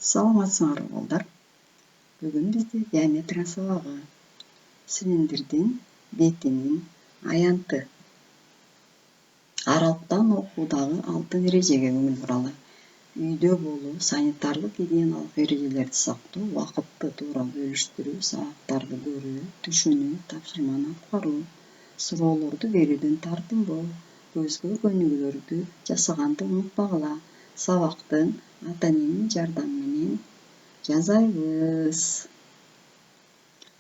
Саламатсыңар балдар. Бүгүн бизде геометрия сабагы. Цилиндрдин бетинин аянты. Аралыктан окуудагы 6 эрежеге көңүл буралы. Үйдө болуу, санитарлык гигиеналык эрежелерди сактоо, убакытты туура бөлүштүрүү, сабактарды көрүү, түшүнүү, тапшырманы аткаруу, суроолорду берүүдөн тартынбоо, көзгө көнүгүүлөрдү жасаганды унутпагыла. Сабактын ата-эненин жардамы менен жазайбыз.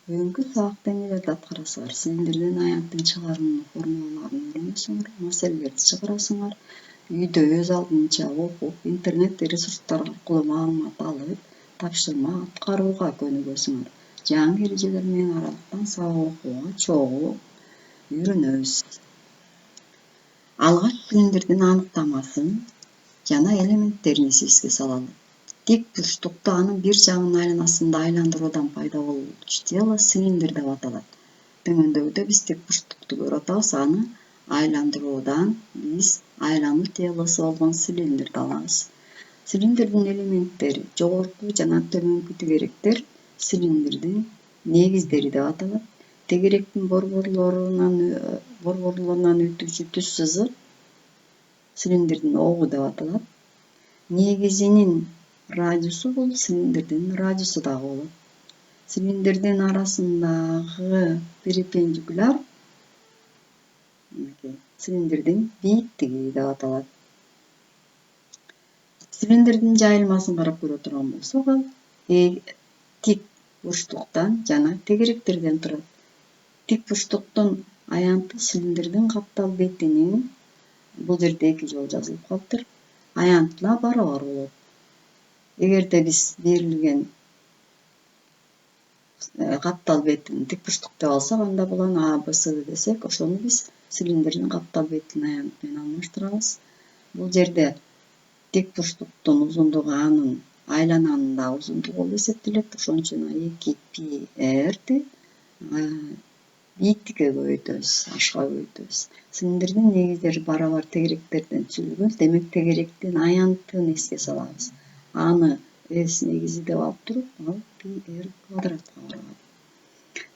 Бүгүнкү сабакта эмнелерди аткарасыңар? Цилиндрдин аянттын чыгарууну формулаларын үйрөнөсүңөр, маселелерди чыгарасыңар. Үйдө өз алдынча окуп, интернет ресурстар аркылуу маалымат алып, тапшырма аткарууга көнүгөсүңөр. Жаңы эрежелер менен аралыктан сабак окууга чогуу үйрөнөбүз. Алгач цилиндрдин аныктамасын жана элементтерин эсибизге салалы. Тик бурчтукту анын бир жагынын айланасында айландыруудан пайда болуучу тело цилиндр деп аталат. Төмөндөгүдө биз тик бурчтукту көрүп атабыз. Аны айландыруудан биз айлануу телосу болгон цилиндрди алабыз. Цилиндрдин элементтери жогорку жана төмөнкү тегеректер цилиндрдин негиздери деп аталат. Тегеректин борборлорунан өтүүчү түз сызык цилиндрдин огу деп аталат. Негизинин радиусу бул цилиндрдин радиусу дагы болот. Цилиндрдин арасындагы перпендикуляр цилиндрдин бийиктиги деп аталат. Цилиндрдин жайылмасын карап көрө турган болсок, ал тик бурчтуктан жана тегеректерден турат. Тик бурчтуктун аянты цилиндрдин каптал бетинин, бул жерде 2 жолу жазылып калыптыр, аянтына барабар болот. Эгерде биз берилген каптал бетин тик бурчтук деп алсак, анда бул А, Б, С десек, ошону биз цилиндрдин каптал бетинин аянты менен алмаштырабыз. Бул жерде тик бурчтуктун узундугу анын айлананын узундугу болуп эсептелет. Ошон үчүн 2πr бийиктикке көбөйтөбүз, ашка көбөйтөбүз. Цилиндрдин негиздери барабар тегеректерден түзүлгөн. Демек тегеректин аянтын эске салабыз. Аны S негизи деп алып туруп, ал πr квадратка барабар.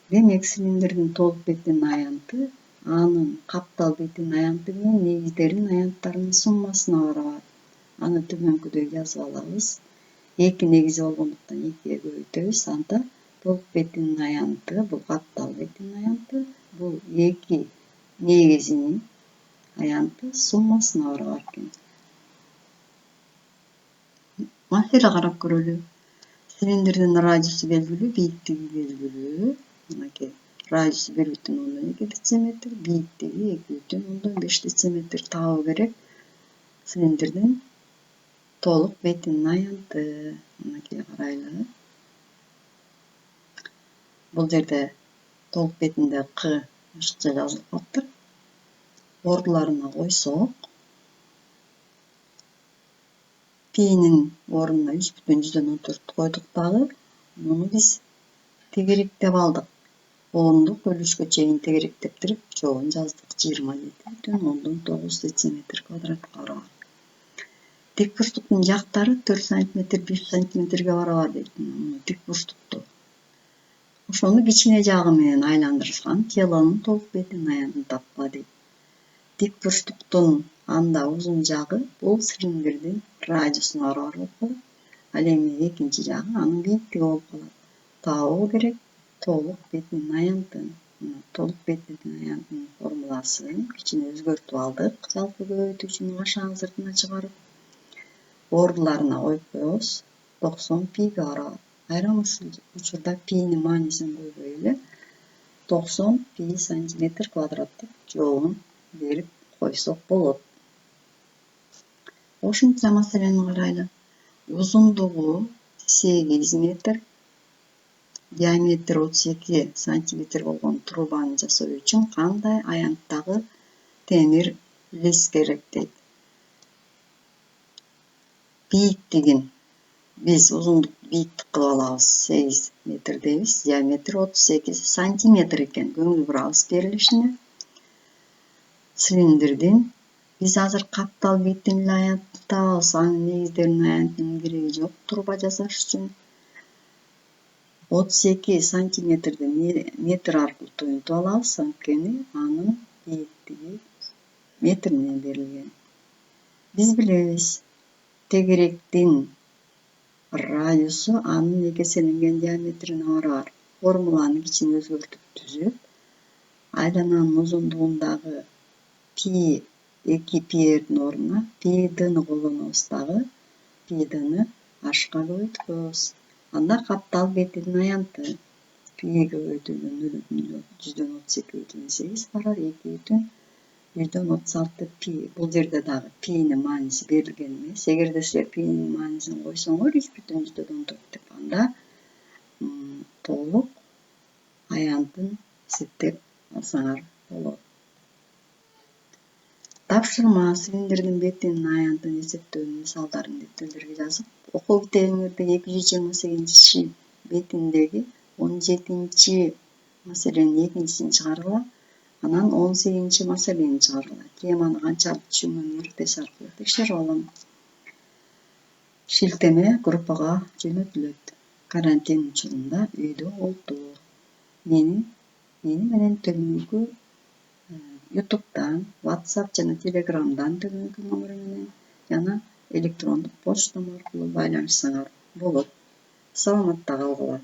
Демек цилиндрдин толук бетинин аянты анын каптал бетинин аянты менен негиздердин аянттарынын суммасына барабар. Аны төмөнкүдөй жазып алабыз. 2 негизи болгондуктан 2-ге көбөйтөбүз. Анда толук бетинин аянты, бул каптал бетинин аянты, бул 2 негизинин аянты суммасына барабар экен. Маселе карап көрөлү. Цилиндрдин радиусу белгилүү, бийиктиги белгилүү. Мынакей радиусу 1,2 дециметр, бийиктиги 2,5 дециметр табуу керек. Цилиндрдин толук бетинин аянты. Мынакей карайлы. Бул жерде толук бетинде К ашыкча жазылып калыптыр. Ордуларына койсок, пинин ордуна 3,14 койдук дагы. Муну биз тегерек деп алдык. Оомдук бөлүшкө чейин тегеректептирип, чогун жаздык. 27,9 дециметр квадратка барабар. Тик бурчтуктун жактары 4 см, 5 сантиметрге барабар дейт. Тик бурчтукту. Ошону кичине жагы менен айландырышкан телонун толук бетинин аянтын тапкыла дейт. Тик бурчтуктун анда узун жагы бул цилиндрдин радиусуна барабар болуп калат. Ал эми экинчи жагы анын бийиктиги болуп калат. Табуу керек толук бетинин аянтын. Толук бетинин аянтынын формуласын кичине өзгөртүп алдык. Жалпы көбөйтүүчүнү кашаан сыртына чыгарып, ордуларына коюп коебуз. 90 пиге барабар. Айрым учурда пинин маанисин койбой эле 90 пи сантиметр квадраттык жообун берип койсок болот. Кошумча маселени карайлы. Узундугу 8 метр, диаметри 32 сантиметр болгон трубаны жасоо үчүн кандай аянттагы темир лист керек дейт. Бийиктигин биз узундук бийиктик кылып алабыз. 8 метр дейбиз, диаметри 38 сантиметр экен. Көңүл бурабыз берилишине. Цилиндрдин Биз азыр каптал бетин эле аянттабыз. Анын негиздерин аянтынын кереги жок труба жасаш үчүн. 32 сантиметрди метр аркылуу туюнтуп алабыз, анткени анын бийиктиги метр менен берилген. Биз билебиз, тегеректин радиусу анын экеселенген диаметрине барабар. Формуланы кичине өзгөртүп түзүп, айлананын узундугундагы пи 2 пирдин ордуна пи-ды колдонобуз дагы, пи-ны ашка көбөйткүлөбүз. Анда каптал бетинин аянты пи көбөйтүлгөн 0,32/8 барар 2,1/36 пи. Бул жерде дагы пинин мааниси берилген эмес. Эгерде силер пинин маанисин койсоңор 3,4 деп, анда толук аянтын эсептеп алсаңар болот. Тапшырма цилиндрдин бетинин аянтын эсептөөнүн мисалдарын детелдерге жазып, окуу китебиңердеги 228 бетиндеги 17 маселенин экинчисин чыгаргыла, анан 18 маселени чыгаргыла. Теманы канчалык түшүнгөнүңөр тест аркылуу текшерип алам. Шилтеме группага жөнөтүлөт. Карантин учурунда үйдө олтур. Мени менен төмөнкү YouTube'дан, WhatsApp жана Telegram'дан төмөнкү номер менен жана электрондук почтам аркылуу байланышсаңар болот. Саламатта калгыла.